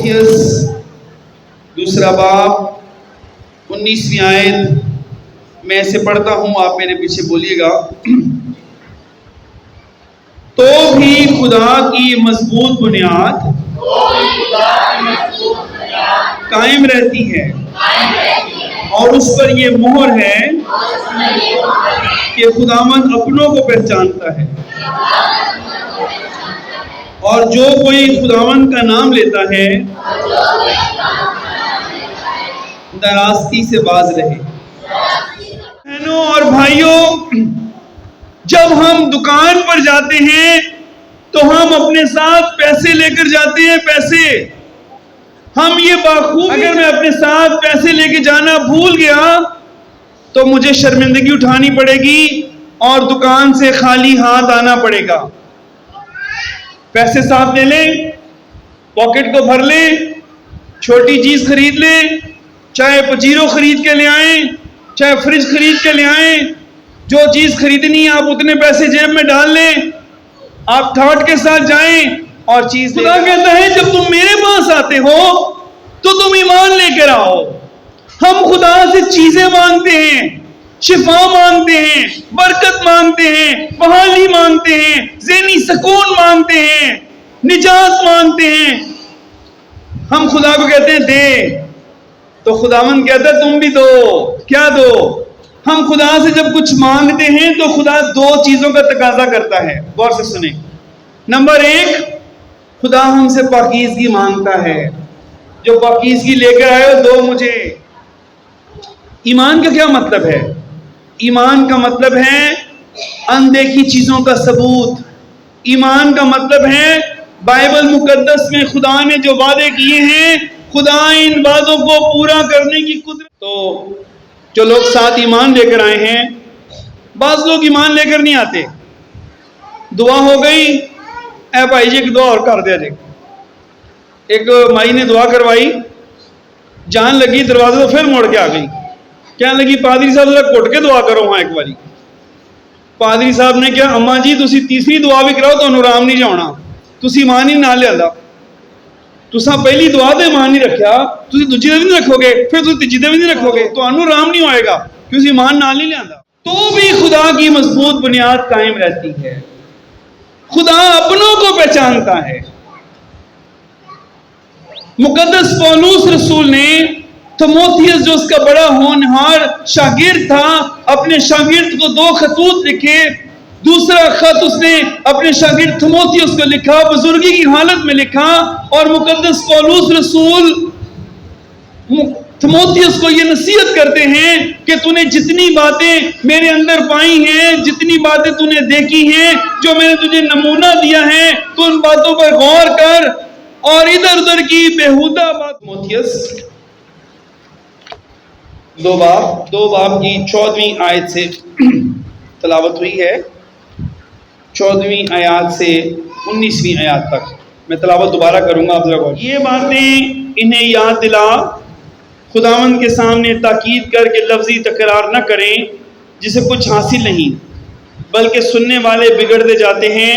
تیموتھیوس دوسرا باب 19ویں آیت میں اسے پڑھتا ہوں، آپ میرے پیچھے بولیے گا۔ تو بھی خدا کی مضبوط بنیاد قائم رہتی ہے اور اس پر یہ مہر ہے کہ خداوند اپنوں کو پہچانتا ہے، اور جو کوئی خداوند کا نام لیتا ہے ناراستی سے باز رہے۔ بہنوں اور بھائیوں، جب ہم دکان پر جاتے ہیں تو ہم اپنے ساتھ پیسے لے کر جاتے ہیں۔ پیسے ہم یہ باخوبی، اگر میں اپنے ساتھ پیسے لے کے جانا بھول گیا تو مجھے شرمندگی اٹھانی پڑے گی اور دکان سے خالی ہاتھ آنا پڑے گا۔ پیسے ساتھ لے لیں، پاکٹ کو بھر لیں، چھوٹی چیز خرید لیں، چاہے پچیرو خرید کے لے آئیں، چاہے فریج خرید کے لے آئیں، جو چیز خریدنی ہے آپ اتنے پیسے جیب میں ڈال لیں، آپ ٹھاٹ کے ساتھ جائیں اور چیز خدا کہتا ہے جب تم میرے پاس آتے ہو تو تم ایمان لے کر آؤ۔ ہم خدا سے چیزیں مانگتے ہیں، شفا مانگتے ہیں، برکت مانگتے ہیں، بحالی مانگتے ہیں، ذہنی سکون مانگتے ہیں، نجات مانگتے ہیں۔ ہم خدا کو کہتے ہیں دے، تو خداوند کہتا ہے تم بھی دو۔ کیا دو؟ ہم خدا سے جب کچھ مانگتے ہیں تو خدا دو چیزوں کا تقاضا کرتا ہے، غور سے سنیں۔ نمبر 1، خدا ہم سے پاکیزگی مانگتا ہے۔ جو پاکیزگی لے کر آئے ہو دو مجھے۔ ایمان کا کیا مطلب ہے؟ ایمان کا مطلب ہے اندیکھی چیزوں کا ثبوت۔ ایمان کا مطلب ہے بائبل مقدس میں خدا نے جو وعدے کیے ہیں، خدا ان وعدوں کو پورا کرنے کی قدرت۔ تو جو لوگ ساتھ ایمان لے کر آئے ہیں، بعض لوگ ایمان لے کر نہیں آتے، دعا ہو گئی، اے بھائی جی ایک دعا اور کر دیا جی۔ ایک مائی نے دعا کروائی، جان لگی دروازے تو پھر موڑ کے آ گئی، کہنے لگی پادری صاحب ذرا کٹ کے دعا کرو ہاں ایک باری۔ پادری صاحب نے کہا اماں جی تسی تیسری دعا بھی کراؤ تو آرام نہیں جانا، تسی ایمان ہی نہ لیا، تسا پہلی دعا تے ایمان نہیں رکھیا، تسی دوجی دے بھی نہیں رکھو گے، پھر تسی تیجی دے بھی نہیں رکھو گے تو انو آرام نہیں ہوئے گا کیونکہ ایمان نال نہیں لیا۔ تو بھی خدا کی مضبوط بنیاد قائم رہتی ہے۔ خدا اپنوں کو پہچانتا ہے۔ مقدس پولوس رسول نے تیموتھیوس جو اس کا بڑا ہونہار شاگرد تھا، اپنے شاگرد کو 2 خطوط لکھے۔ دوسرا خط اس نے اپنے شاگرد تیموتھیوس کو لکھا، بزرگی کی حالت میں لکھا، اور مقدس پولوس رسول تیموتھیوس کو یہ نصیحت کرتے ہیں کہ تو نے جتنی باتیں میرے اندر پائی ہیں، جتنی باتیں تو نے دیکھی ہیں، جو میں نے تجھے نمونہ دیا ہے، تو ان باتوں پر غور کر اور ادھر ادھر کی بیہودہ بات۔ تیموتھیوس 2 باب کی 14ویں آیت سے تلاوت ہوئی ہے، 14ویں آیات سے 19ویں آیات تک میں تلاوت دوبارہ کروں گا، آپ ذرا غور۔ یہ باتیں انہیں یاد دلا، خداوند کے سامنے تاکید کر کے لفظی تکرار نہ کریں جسے کچھ حاصل نہیں، بلکہ سننے والے بگڑتے جاتے ہیں۔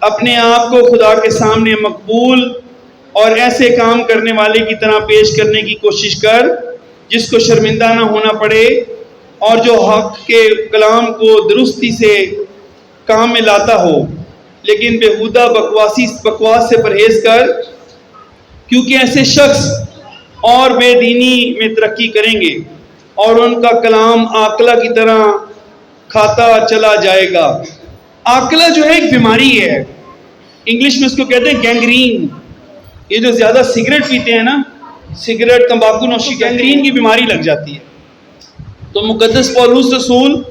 اپنے آپ کو خدا کے سامنے مقبول اور ایسے کام کرنے والے کی طرح پیش کرنے کی کوشش کر جس کو شرمندہ نہ ہونا پڑے، اور جو حق کے کلام کو درستی سے کام میں لاتا ہو، لیکن بیہودہ بکواس سے پرہیز کر، کیونکہ ایسے شخص اور بے دینی میں ترقی کریں گے اور ان کا کلام آکلہ کی طرح کھاتا چلا جائے گا۔ آکلہ جو ہے ایک بیماری ہے، انگلش میں اس کو کہتے ہیں گینگرین۔ یہ جو زیادہ سگریٹ پیتے ہیں نا، سگریٹ تمباکو نوشی، گینگرین کی بیماری لگ جاتی ہے۔ تو مقدس پولوس رسول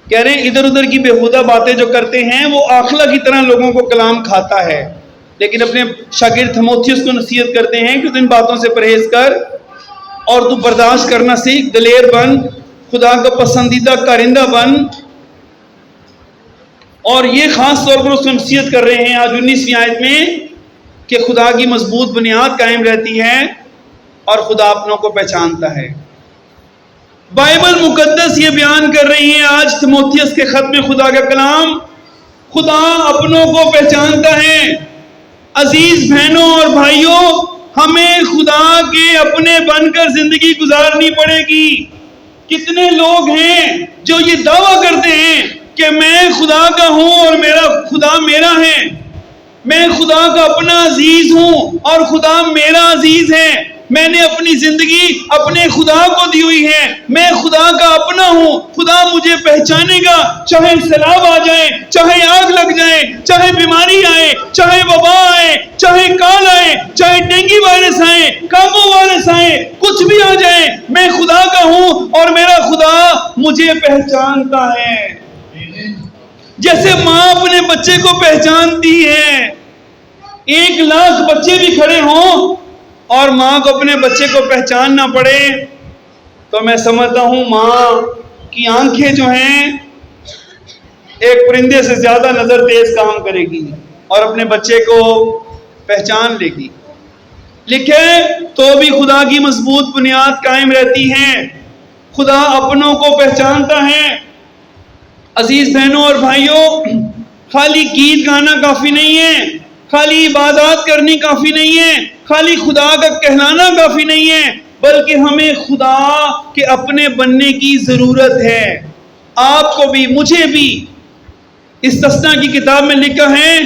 کہہ رہے ہیں ادھر ادھر کی بیہودہ باتیں جو کرتے ہیں وہ آکلہ کی طرح لوگوں کو کلام کھاتا ہے، لیکن اپنے شاگرد تیموتھیوس کو نصیحت کرتے ہیں کہ ان باتوں سے پرہیز کر اور تو برداشت کرنا سیکھ، دلیر بن، خدا کا پسندیدہ کارندہ بن۔ اور یہ خاص طور پر اس کو نصیحت کر رہے ہیں آج 19ویں آیت میں کہ خدا کی مضبوط بنیاد قائم رہتی ہے اور خدا اپنوں کو پہچانتا ہے۔ بائبل مقدس یہ بیان کر رہی ہے آج تیموتھیوس کے خط میں، خدا کا کلام، خدا اپنوں کو پہچانتا ہے۔ عزیز بہنوں اور بھائیوں، ہمیں خدا کے اپنے بن کر زندگی گزارنی پڑے گی۔ کتنے لوگ ہیں جو یہ دعویٰ کرتے ہیں کہ میں خدا کا ہوں اور میرا خدا میرا ہے، میں خدا کا اپنا عزیز ہوں اور خدا میرا عزیز ہے، میں نے اپنی زندگی اپنے خدا کو دی ہوئی ہے، میں خدا کا اپنا ہوں، خدا مجھے پہچانے گا، چاہے سیلاب آ جائے، چاہے آگ لگ جائے، چاہے بیماری آئے، چاہے وبا آئے، چاہے کال آئے، چاہے ڈینگی وائرس آئے، کابو وائرس آئے، کچھ بھی آ جائے، میں خدا کا ہوں اور میرا خدا مجھے پہچانتا ہے۔ جیسے ماں اپنے بچے کو پہچانتی ہے، 1,00,000 بچے بھی کھڑے ہوں اور ماں کو اپنے بچے کو پہچاننا پڑے تو میں سمجھتا ہوں ماں کی آنکھیں جو ہیں ایک پرندے سے زیادہ نظر تیز کام کرے گی اور اپنے بچے کو پہچان لے گی۔ لکھے تو بھی خدا کی مضبوط بنیاد قائم رہتی ہے، خدا اپنوں کو پہچانتا ہے۔ عزیز بہنوں اور بھائیوں، خالی گیت گانا کافی نہیں ہے، خالی عبادات کرنی کافی نہیں ہے، خالی خدا کا کہلانا کافی نہیں ہے، بلکہ ہمیں خدا کے اپنے بننے کی ضرورت ہے۔ آپ کو بھی مجھے بھی۔ استثنا کی کتاب میں لکھا ہے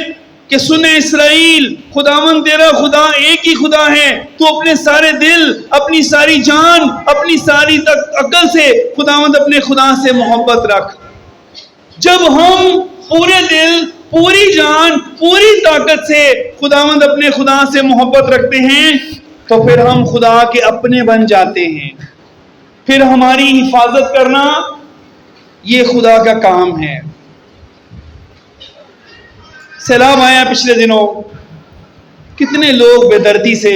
کہ سن اسرائیل، خداوند تیرا خدا ایک ہی خدا ہے، تو اپنے سارے دل، اپنی ساری جان، اپنی ساری عقل سے خداوند اپنے خدا سے محبت رکھ۔ جب ہم پورے دل، پوری جان، پوری طاقت سے خداوند اپنے خدا سے محبت رکھتے ہیں تو پھر ہم خدا کے اپنے بن جاتے ہیں۔ پھر ہماری حفاظت کرنا یہ خدا کا کام ہے۔ سیلاب آیا پچھلے دنوں، کتنے لوگ بے دردی سے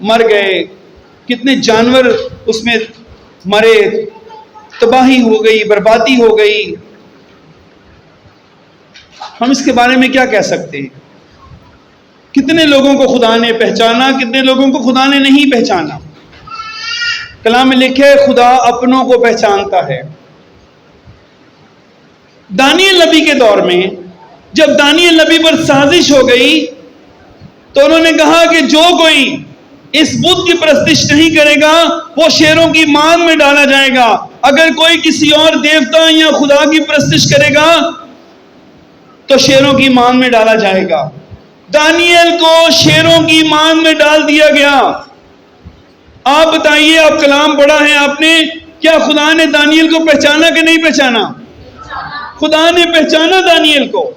مر گئے، کتنے جانور اس میں مرے، تباہی ہو گئی، بربادی ہو گئی۔ ہم اس کے بارے میں کیا کہہ سکتے ہیں؟ کتنے لوگوں کو خدا نے پہچانا، کتنے لوگوں کو خدا نے نہیں پہچانا۔ کلام میں لکھے خدا اپنوں کو پہچانتا ہے۔ دانیل نبی کے دور میں جب دانیل نبی پر سازش ہو گئی تو انہوں نے کہا کہ جو کوئی اس بت کی پرستش نہیں کرے گا وہ شیروں کی مان میں ڈالا جائے گا، اگر کوئی کسی اور دیوتا یا خدا کی پرستش کرے گا تو شیروں کی مان میں ڈالا جائے گا۔ دانیل کو شیروں کی مان میں ڈال دیا گیا۔ آپ بتائیے، آپ کلام پڑھا ہے آپ نے، کیا خدا نے دانیل کو پہچانا کہ نہیں پہچانا؟ خدا نے پہچانا دانیل کو۔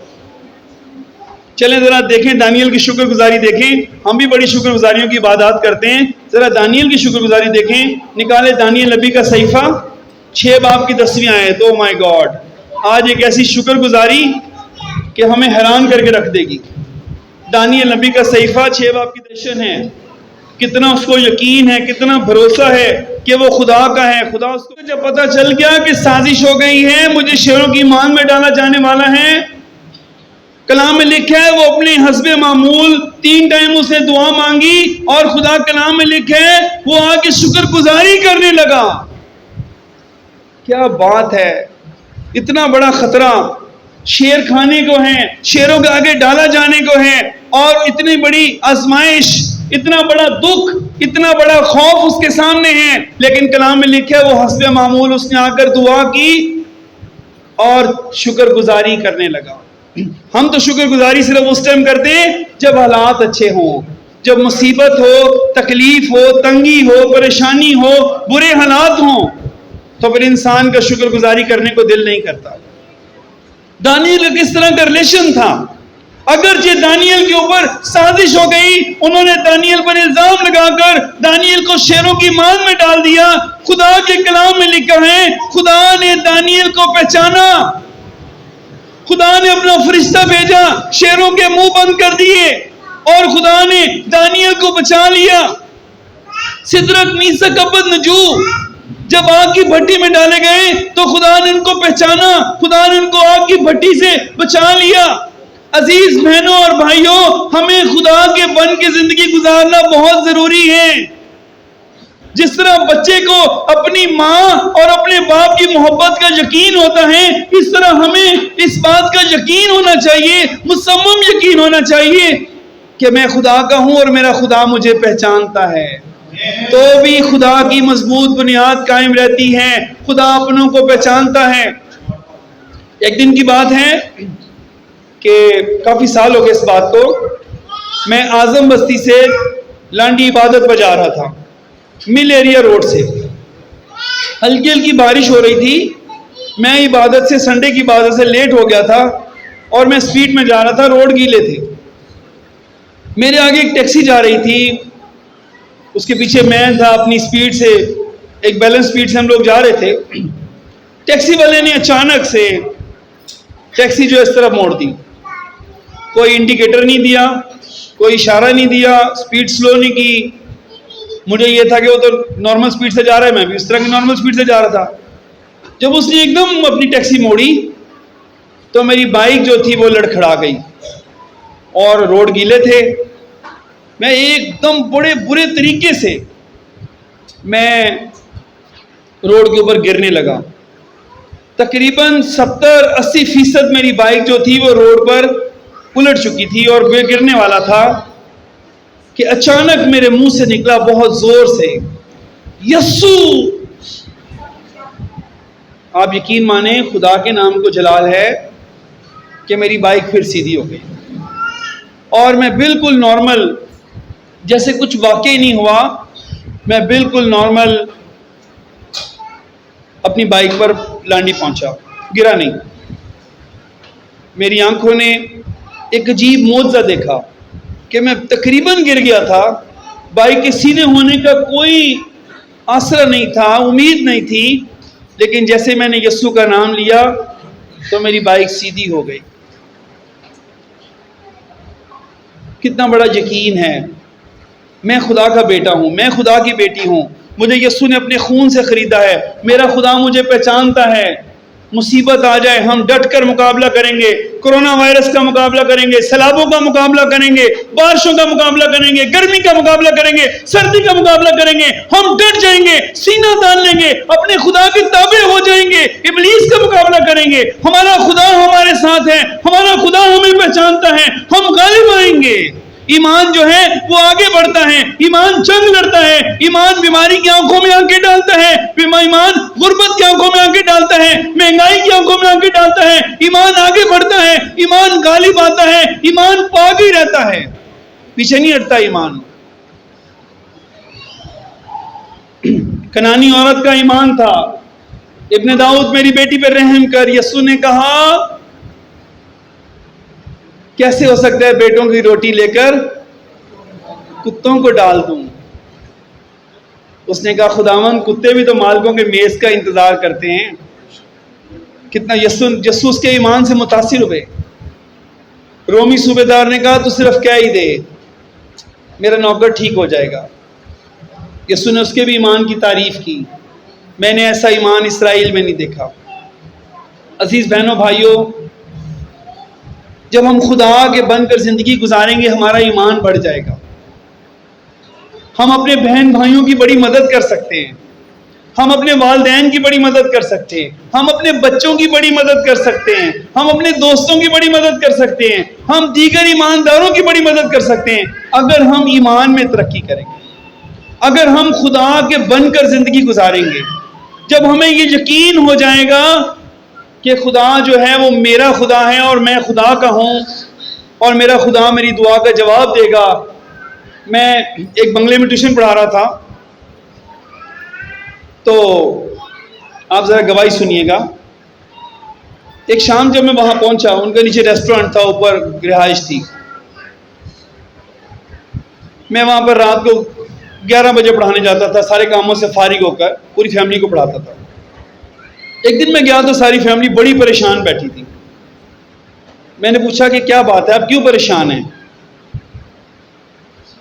چلیں ذرا دیکھیں دانیل کی شکر گزاری دیکھیں، ہم بھی بڑی شکر گزاریوں کی عبادات کرتے ہیں، ذرا دانیل کی شکر گزاری دیکھیں۔ نکالے دانیل نبی کا صحیفہ 6 باب کی 10ویں آیت۔ او مائی گاڈ، آج ایک ایسی شکر گزاری کہ ہمیں حیران کر کے رکھ دے گی۔ دانیل نبی کا صحیفہ 6 باب کی دشن ہے، کتنا اس کو یقین ہے، کتنا بھروسہ ہے کہ وہ خدا کا ہے۔ خدا اس کو جب پتہ چل گیا کہ سازش ہو گئی ہے، مجھے شیروں کی مان میں ڈالا جانے والا ہے، کلام میں لکھا ہے وہ اپنے حسب معمول 3 ٹائم اسے دعا مانگی اور خدا کلام میں لکھا ہے وہ آ کے شکر گزاری کرنے لگا۔ کیا بات ہے! اتنا بڑا خطرہ شیر کھانے کو ہے، شیروں کے آگے ڈالا جانے کو ہے، اور اتنی بڑی آزمائش، اتنا بڑا دکھ، اتنا بڑا خوف اس کے سامنے ہے، لیکن کلام میں لکھا ہے وہ حسب معمول اس نے آ کر دعا کی اور شکر گزاری کرنے لگا۔ ہم تو شکر گزاری صرف اس ٹائم کرتے ہیں جب حالات اچھے ہوں، جب مصیبت ہو، تکلیف ہو، تنگی ہو، پریشانی ہو، برے حالات ہوں، تو پھر انسان کا شکر گزاری کرنے کو دل نہیں کرتا۔ دانیل کا کس طرح کا ریلیشن تھا؟ اگرچہ دانیل کے اوپر سازش ہو گئی، انہوں نے دانیل پر الزام لگا کر دانیل کو شیروں کی مان میں ڈال دیا، خدا کے کلام میں لکھا ہے خدا نے دانیل کو پہچانا، خدا نے اپنا فرشتہ بھیجا، شیروں کے منہ بند کر دیے اور خدا نے دانیل کو بچا لیا۔ سدرک میثق ابدنجو جب آگ کی بھٹی میں ڈالے گئے تو خدا نے ان کو پہچانا، خدا نے ان کو آگ کی بھٹی سے بچا لیا۔ عزیز بہنوں اور بھائیوں، ہمیں خدا کے بن کے زندگی گزارنا بہت ضروری ہے۔ جس طرح بچے کو اپنی ماں اور اپنے باپ کی محبت کا یقین ہوتا ہے، اس طرح ہمیں اس بات کا یقین ہونا چاہیے، مصمم یقین ہونا چاہیے کہ میں خدا کا ہوں اور میرا خدا مجھے پہچانتا ہے، تو بھی خدا کی مضبوط بنیاد قائم رہتی ہے، خدا اپنوں کو پہچانتا ہے۔ ایک دن کی بات ہے کہ کافی سال ہو گئے اس بات کو، میں اعظم بستی سے لانڈی عبادت پر جا رہا تھا، مل ایریا روڈ سے، ہلکی ہلکی بارش ہو رہی تھی، میں عبادت سے سنڈے کی عبادت سے لیٹ ہو گیا تھا اور میں سپیڈ میں جا رہا تھا، روڈ گیلے تھے، میرے آگے ایک ٹیکسی جا رہی تھی، اس کے پیچھے میں تھا، اپنی سپیڈ سے ایک بیلنس سپیڈ سے ہم لوگ جا رہے تھے، ٹیکسی والے نے اچانک سے ٹیکسی جو اس طرف موڑ دی، کوئی انڈیکیٹر نہیں دیا، کوئی اشارہ نہیں دیا، سپیڈ سلو نہیں کی، مجھے یہ تھا کہ وہ تو نارمل سپیڈ سے جا رہا ہے، میں بھی اس طرح کی نارمل سپیڈ سے جا رہا تھا۔ جب اس نے ایک دم اپنی ٹیکسی موڑی تو میری بائک جو تھی وہ لڑکھڑا گئی اور روڈ گیلے تھے، میں ایک دم بڑے برے طریقے سے میں روڈ کے اوپر گرنے لگا، تقریباً 70-80% میری بائک جو تھی وہ روڈ پر الٹ چکی تھی اور میں گرنے والا تھا کہ اچانک میرے منہ سے نکلا بہت زور سے یسو۔ آپ یقین مانیں خدا کے نام کو جلال ہے کہ میری بائک پھر سیدھی ہو گئی اور میں بالکل نارمل، جیسے کچھ واقع نہیں ہوا، میں بالکل نارمل اپنی بائک پر لانڈی پہنچا، گرا نہیں۔ میری آنکھوں نے ایک عجیب معجزہ دیکھا کہ میں تقریباً گر گیا تھا، بائک کے سیدھے ہونے کا کوئی آسرا نہیں تھا، امید نہیں تھی، لیکن جیسے میں نے یسوع کا نام لیا تو میری بائک سیدھی ہو گئی۔ کتنا بڑا یقین ہے، میں خدا کا بیٹا ہوں، میں خدا کی بیٹی ہوں، مجھے یسوع نے اپنے خون سے خریدا ہے، میرا خدا مجھے پہچانتا ہے۔ مصیبت آ جائے ہم ڈٹ کر مقابلہ کریں گے، کورونا وائرس کا مقابلہ کریں گے، سیلابوں کا مقابلہ کریں گے، بارشوں کا مقابلہ کریں گے، گرمی کا مقابلہ کریں گے، سردی کا مقابلہ کریں گے، ہم ڈٹ جائیں گے، سینہ تان لیں گے، اپنے خدا کے تابع ہو جائیں گے، ابلیس کا مقابلہ کریں گے۔ ہمارا خدا ہمارے ساتھ ہے، ہمارا خدا ہمیں پہچانتا ہے، ہم غالب آئیں گے۔ ایمان جو ہے وہ آگے بڑھتا ہے، ایمان جنگ لڑتا ہے، ایمان بیماری کی آنکھوں میں آنکھیں ڈالتا ہے، ایمان غربت کی آنکھوں میں آنکھیں ڈالتا ہے، مہنگائی کی آنکھوں میں آنکھیں ڈالتا ہے، ایمان آگے بڑھتا ہے، ایمان غالب آتا ہے، ایمان آگے رہتا ہے، پیچھے نہیں ہٹتا ایمان۔ کنانی عورت کا ایمان تھا، ابن داؤد میری بیٹی پر رحم کر، یسوع نے کہا کیسے ہو سکتا ہے بیٹوں کی روٹی لے کر کتوں کو ڈال دوں؟ اس نے کہا خداوند کتے بھی تو مالکوں کے میز کا انتظار کرتے ہیں۔ کتنا یسوع اس کے ایمان سے متاثر ہوئے۔ رومی صوبے دار نے کہا تو صرف کہہ ہی دے، میرا نوکر ٹھیک ہو جائے گا۔ یسوع نے اس کے بھی ایمان کی تعریف کی، میں نے ایسا ایمان اسرائیل میں نہیں دیکھا۔ عزیز بہنوں بھائیوں، جب ہم خدا کے بن کر زندگی گزاریں گے ہمارا ایمان بڑھ جائے گا، ہم اپنے بہن بھائیوں کی بڑی مدد کر سکتے ہیں، ہم اپنے والدین کی بڑی مدد کر سکتے ہیں، ہم اپنے بچوں کی بڑی مدد کر سکتے ہیں، ہم اپنے دوستوں کی بڑی مدد کر سکتے ہیں، ہم دیگر ایمانداروں کی بڑی مدد کر سکتے ہیں اگر ہم ایمان میں ترقی کریں گے، اگر ہم خدا کے بن کر زندگی گزاریں گے۔ جب ہمیں یہ یقین ہو جائے گا کہ خدا جو ہے وہ میرا خدا ہے اور میں خدا کا ہوں اور میرا خدا میری دعا کا جواب دے گا۔ میں ایک بنگلے میں ٹیوشن پڑھا رہا تھا، تو آپ ذرا گواہی سنیے گا۔ ایک شام جب میں وہاں پہنچا، ان کے نیچے ریسٹورنٹ تھا، اوپر رہائش تھی، میں وہاں پر رات کو 11 بجے پڑھانے جاتا تھا، سارے کاموں سے فارغ ہو کر پوری فیملی کو پڑھاتا تھا۔ ایک دن میں گیا تو ساری فیملی بڑی پریشان بیٹھی تھی۔ میں نے پوچھا کہ کیا بات ہے، آپ کیوں پریشان ہیں؟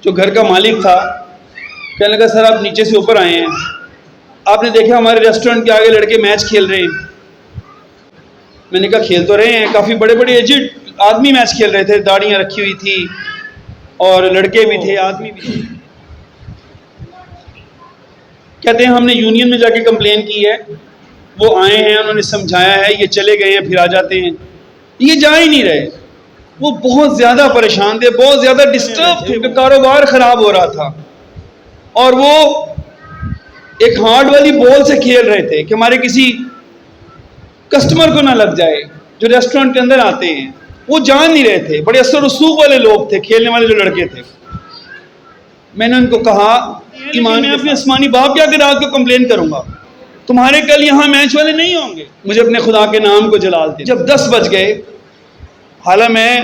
جو گھر کا مالک تھا کہنے لگا سر آپ نیچے سے اوپر آئے ہیں، آپ نے دیکھا ہمارے ریسٹورنٹ کے آگے لڑکے میچ کھیل رہے ہیں۔ میں نے کہا کھیل تو رہے ہیں، کافی بڑے بڑے ایجڈ آدمی میچ کھیل رہے تھے، داڑیاں رکھی ہوئی تھی اور لڑکے بھی تھے، آدمی بھی تھے۔ کہتے ہیں ہم نے یونین میں جا کے کمپلین کی ہے، وہ آئے ہیں، انہوں نے سمجھایا ہے، یہ چلے گئے ہیں پھر آ جاتے ہیں، یہ جا ہی نہیں رہے۔ وہ بہت زیادہ پریشان تھے، بہت زیادہ ڈسٹرب تھے، کہ کاروبار خراب ہو رہا تھا، اور وہ ایک ہارڈ والی بال سے کھیل رہے تھے کہ ہمارے کسی کسٹمر کو نہ لگ جائے جو ریسٹورنٹ کے اندر آتے ہیں. وہ جان نہیں رہے تھے، بڑے اثر رسوخ والے لوگ تھے، کھیلنے والے جو لڑکے تھے. میں نے ان کو کہا ایمان میں اپنے آسمانی باپ کے آگے رات کو کمپلین کروں گا، تمہارے کل یہاں میچ والے نہیں ہوں گے. مجھے اپنے خدا کے نام کو جلال دے. جب 10 بج گئے، حالانکہ میں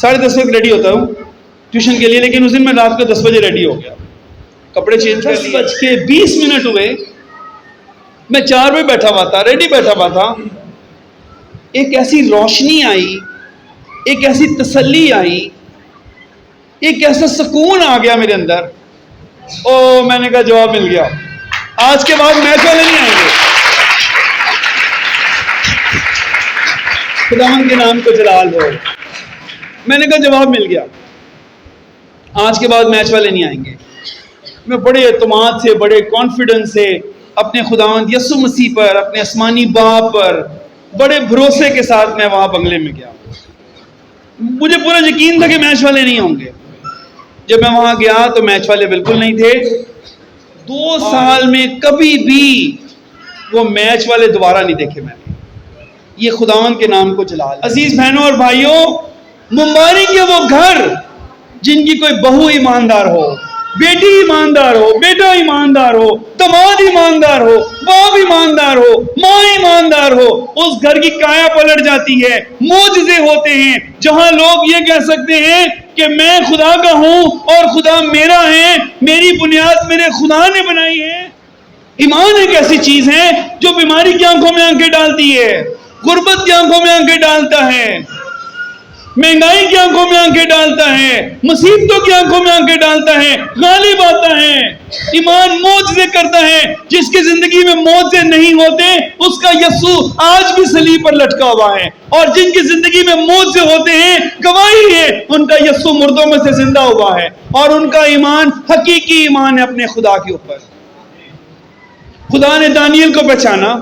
10:30 بجے ریڈی ہوتا ہوں ٹیوشن کے لیے، لیکن اس دن میں رات کو 10 بجے ریڈی ہو گیا، کپڑے چینج کر لیے. 10:20 ہوئے، میں 4 بجے بیٹھا ہوا تھا، ریڈی بیٹھا ہوا تھا. ایک ایسی روشنی آئی، ایک ایسی تسلی آئی، ایک ایسا سکون آ گیا میرے اندر. او میں نے کہا جواب مل گیا، آج کے بعد میچ والے نہیں آئیں گے. خداوند کے نام کو جلال ہو. میں نے کہا جواب مل گیا، آج کے بعد میچ والے نہیں آئیں گے. میں بڑے اعتماد سے، بڑے کانفیڈنس سے اپنے خداوند یسوع مسیح پر، اپنے آسمانی باپ پر بڑے بھروسے کے ساتھ میں وہاں بنگلے میں گیا. مجھے پورا یقین تھا کہ میچ والے نہیں ہوں گے. جب میں وہاں گیا تو میچ والے بالکل نہیں تھے. 2 سال میں کبھی بھی وہ میچ والے دوبارہ نہیں دیکھے میں نے. یہ خداوند کے نام کو جلال. عزیز بہنوں اور بھائیوں، مبارک ہے وہ گھر جن کی کوئی بہو ایماندار ہو، بیٹی ایماندار ہو، بیٹا ایماندار ہو، داماد ایماندار ہو، باپ ایماندار ہو، ماں ایماندار ہو. اس گھر کی کایا پلٹ جاتی ہے، معجزے ہوتے ہیں، جہاں لوگ یہ کہہ سکتے ہیں کہ میں خدا کا ہوں اور خدا میرا ہے، میری بنیاد میرے خدا نے بنائی ہے. ایمان ایک ایسی چیز ہے جو بیماری کی آنکھوں میں آنکھیں ڈالتی ہے، غربت کی آنکھوں میں آنکھیں ڈالتا ہے، مہنگائی کی آنکھوں میں آنکھیں ڈالتا ہے، مصیبتوں کی آنکھوں میں آنکھیں ڈالتا ہے، غالب آتا ہے. ایمان معجزے کرتا ہے. جس کی زندگی میں معجزے نہیں ہوتے اس کا یسوع آج بھی صلیب پر لٹکا ہوا ہے، اور جن کی زندگی میں معجزے ہوتے ہیں گواہی ہے ان کا یسوع مردوں میں سے زندہ ہوا ہے، اور ان کا ایمان حقیقی ایمان ہے اپنے خدا کے اوپر. خدا نے دانیل کو پہچانا،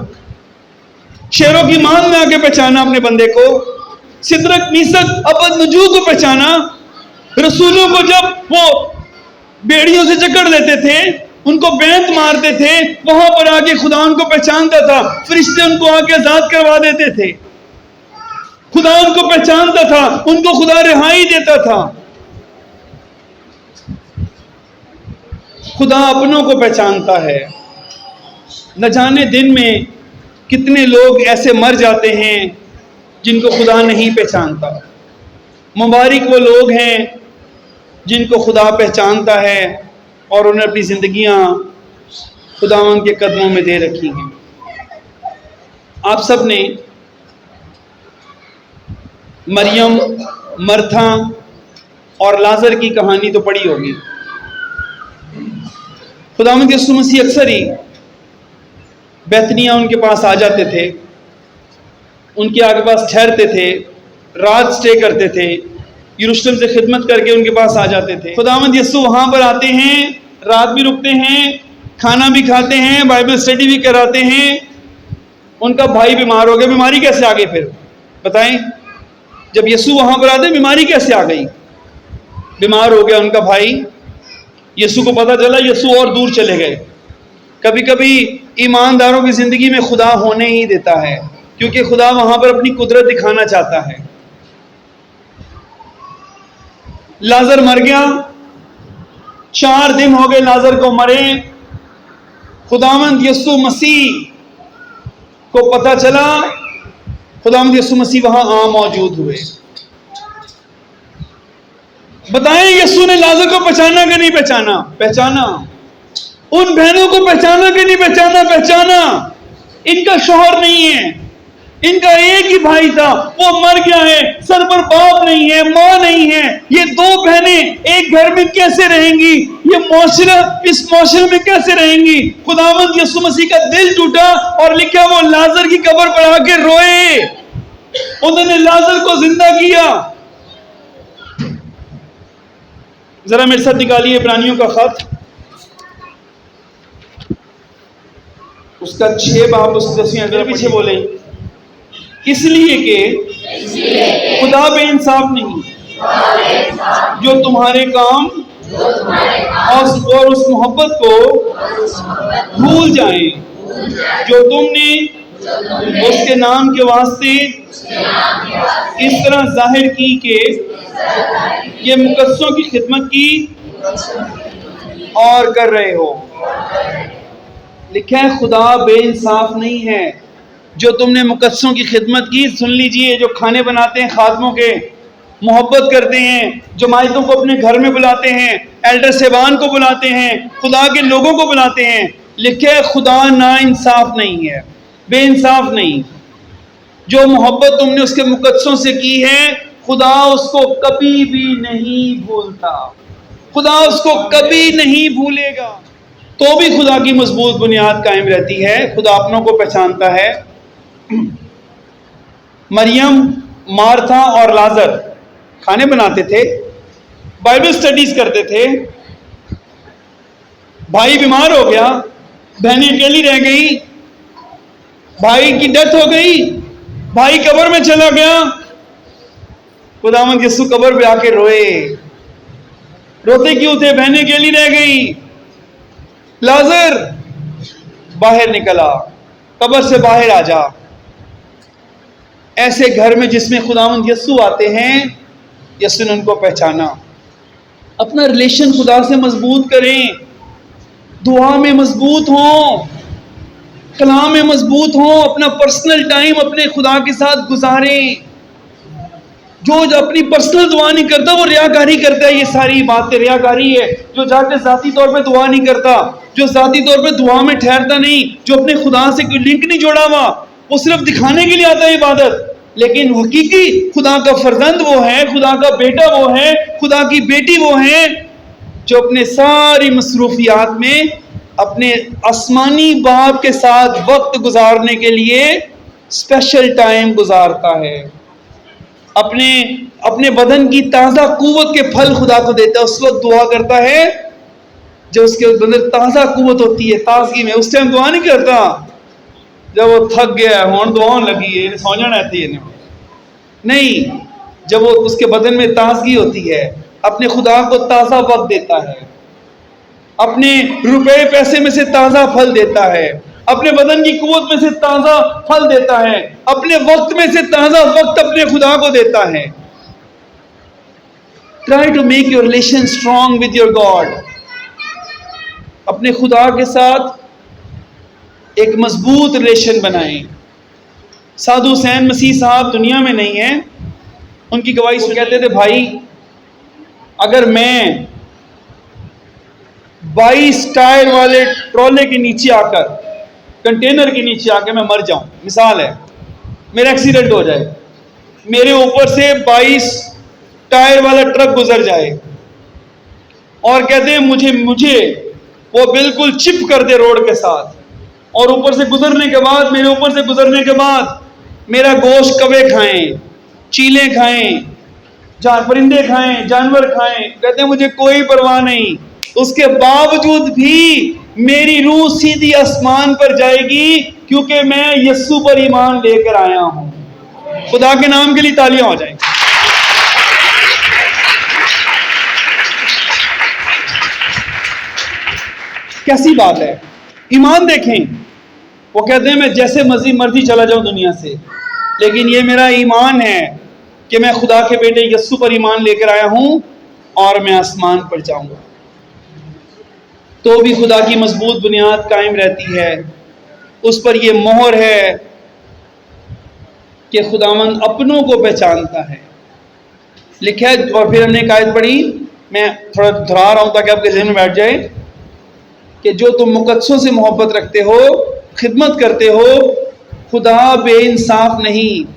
شیروں کی مان میں آ کے پہچانا اپنے بندے کو، سدرک میثق ابدنجو کو پہچانا. رسولوں کو جب وہ بیڑیوں سے جکڑ لیتے تھے، ان کو بینت مارتے تھے، وہاں پر آ کے خدا ان کو پہچانتا تھا. فرشتے ان کو آ کے آزاد کروا دیتے تھے. خدا ان کو پہچانتا تھا، ان کو خدا رہائی دیتا تھا. خدا اپنوں کو پہچانتا ہے. نہ جانے دن میں کتنے لوگ ایسے مر جاتے ہیں جن کو خدا نہیں پہچانتا. مبارک وہ لوگ ہیں جن کو خدا پہچانتا ہے اور انہیں اپنی زندگیاں خداوند کے قدموں میں دے رکھی ہیں. آپ سب نے مریم، مرتھا اور لازر کی کہانی تو پڑھی ہوگی. خداوند یسوع مسیح اکثر ہی بیتنیہ ان کے پاس آ جاتے تھے، ان کے آگے پاس ٹھہرتے تھے، رات سٹے کرتے تھے، یروشلم سے خدمت کر کے ان کے پاس آ جاتے تھے. خداوند یسوع وہاں پر آتے ہیں، رات بھی رکتے ہیں، کھانا بھی کھاتے ہیں، بائبل سٹڈی بھی کراتے ہیں. ان کا بھائی بیمار ہو گیا. بیماری کیسے آ گئی پھر بتائیں؟ جب یسوع وہاں پر آتے بیماری کیسے آ گئی؟ بیمار ہو گیا ان کا بھائی. یسوع کو پتا چلا، یسوع اور دور چلے گئے. کبھی کبھی ایمانداروں کی زندگی میں خدا ہونے ہی دیتا ہے، کیونکہ خدا وہاں پر اپنی قدرت دکھانا چاہتا ہے. لازر مر گیا، 4 دن ہو گئے لازر کو مرے. خداوند یسوع مسیح کو پتا چلا، خداوند یسوع مسیح وہاں موجود ہوئے. بتائیں یسوع نے لازر کو پہچانا کہ نہیں پہچانا؟ پہچانا. ان بہنوں کو پہچانا کہ نہیں پہچانا؟ پہچانا. ان کا شوہر نہیں ہے، ان کا ایک ہی بھائی تھا، وہ مر گیا ہے. سر پر باپ نہیں ہے، ماں نہیں ہے. یہ 2 بہنیں ایک گھر میں کیسے رہیں گی؟ یہ معاشرہ اس معاشرے میں کیسے رہیں گی؟ خداوند یسوع مسیح کا دل ٹوٹا اور لکھا وہ لازر کی قبر پر آ کے روئے. انہوں نے لازر کو زندہ کیا. ذرا میرے ساتھ نکالیے عبرانیوں کا خط، اس کا 6 باب اس 10ویں آیت پیچھے بولے. اس لیے کہ خدا بے انصاف نہیں، جو تمہارے کام اور اس محبت کو بھول جائیں جو تم نے اس کے نام کے واسطے اس طرح ظاہر کی کہ یہ مقدسوں کی خدمت کی اور کر رہے ہو۔ لکھا ہے خدا بے انصاف نہیں ہے۔ جو تم نے مقدسوں کی خدمت کی، سن لیجئے، جو کھانے بناتے ہیں خادموں کے، محبت کرتے ہیں، جماعتوں کو اپنے گھر میں بلاتے ہیں، ایلڈر صاحبان کو بلاتے ہیں، خدا کے لوگوں کو بلاتے ہیں، لکھے خدا نا انصاف نہیں ہے، بے انصاف نہیں۔ جو محبت تم نے اس کے مقدسوں سے کی ہے، خدا اس کو کبھی بھی نہیں بھولتا، خدا اس کو کبھی نہیں بھولے گا۔ تو بھی خدا کی مضبوط بنیاد قائم رہتی ہے، خدا اپنوں کو پہچانتا ہے۔ مریم، مارتھا اور لازر کھانے بناتے تھے، بائبل سٹڈیز کرتے تھے، بھائی بیمار ہو گیا، بہنیں اکیلی رہ گئی، بھائی کی ڈیتھ ہو گئی، بھائی قبر میں چلا گیا، خداوند یسوع قبر پہ آ کے روئے۔ روتے کیوں تھے؟ بہنیں اکیلی رہ گئی، لازر باہر نکلا، قبر سے باہر آ جا۔ ایسے گھر میں جس میں خداوند یسوع آتے ہیں، یسوع نے ان کو پہچانا۔ اپنا ریلیشن خدا سے مضبوط کریں، دعا میں مضبوط ہوں، کلام میں مضبوط ہوں، اپنا پرسنل ٹائم اپنے خدا کے ساتھ گزاریں۔ جو اپنی پرسنل دعا نہیں کرتا وہ ریاکاری کرتا ہے۔ یہ ساری باتیں ریاکاری ہے۔ جو جا کے ذاتی طور پہ دعا نہیں کرتا، جو ذاتی طور پہ دعا میں ٹھہرتا نہیں، جو اپنے خدا سے کوئی لنک نہیں جوڑا ہوا، وہ صرف دکھانے کے لیے آتا ہے عبادت۔ لیکن حقیقی خدا کا فرزند وہ ہے، خدا کا بیٹا وہ ہے، خدا کی بیٹی وہ ہے جو اپنے ساری مصروفیات میں اپنے آسمانی باپ کے ساتھ وقت گزارنے کے لیے اسپیشل ٹائم گزارتا ہے۔ اپنے بدن کی تازہ قوت کے پھل خدا کو دیتا ہے۔ اس وقت دعا کرتا ہے جب اس کے اندر تازہ قوت ہوتی ہے، تازگی میں۔ اس ٹائم دعا نہیں کرتا جب وہ تھک گیا ہے، ہون دعا لگی ہے، سو جانا ہے، نہیں، جب وہ اس کے بدن میں تازگی ہوتی ہے، اپنے خدا کو تازہ وقت دیتا ہے، اپنے روپے پیسے میں سے تازہ پھل دیتا ہے، اپنے بدن کی قوت میں سے تازہ پھل دیتا ہے، اپنے وقت میں سے تازہ وقت اپنے خدا کو دیتا ہے۔ Try to make your relation strong with your God۔ اپنے خدا کے ساتھ ایک مضبوط ریلیشن بنائیں۔ سادھو حسین مسیح صاحب دنیا میں نہیں ہیں، ان کی گواہی سے کہتے تھے، بھائی اگر میں 22 ٹائر والے ٹرولے کے نیچے آ کر، کنٹینر کے نیچے آ کے میں مر جاؤں، مثال ہے، میرا ایکسیڈنٹ ہو جائے، میرے اوپر سے 22 ٹائر والا ٹرک گزر جائے اور کہتے ہیں مجھے وہ بالکل چپ کر دے روڈ کے ساتھ، اور اوپر سے گزرنے کے بعد، میرے اوپر سے گزرنے کے بعد میرا گوشت کوے کھائیں، چیلیں کھائیں، پرندے کھائیں، جانور کھائیں، کہتے ہیں مجھے کوئی پرواہ نہیں، اس کے باوجود بھی میری روح سیدھی آسمان پر جائے گی، کیونکہ میں یسوع پر ایمان لے کر آیا ہوں۔ خدا کے نام کے لیے تالیاں ہو جائیں۔ کیسی بات ہے، ایمان دیکھیں۔ وہ کہتے ہیں میں جیسے مرضی چلا جاؤں دنیا سے، لیکن یہ میرا ایمان ہے کہ میں خدا کے بیٹے یسوع پر ایمان لے کر آیا ہوں اور میں آسمان پر جاؤں گا۔ تو بھی خدا کی مضبوط بنیاد قائم رہتی ہے، اس پر یہ مہر ہے کہ خداوند اپنوں کو پہچانتا ہے۔ لکھا ہے، اور پھر ہم نے ایک آیت پڑھی، میں تھوڑا دہرا رہا ہوں تاکہ آپ کے ذہن میں بیٹھ جائے، کہ جو تم مقدسوں سے محبت رکھتے ہو، خدمت کرتے ہو، خدا بے انصاف نہیں،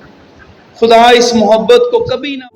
خدا اس محبت کو کبھی نہ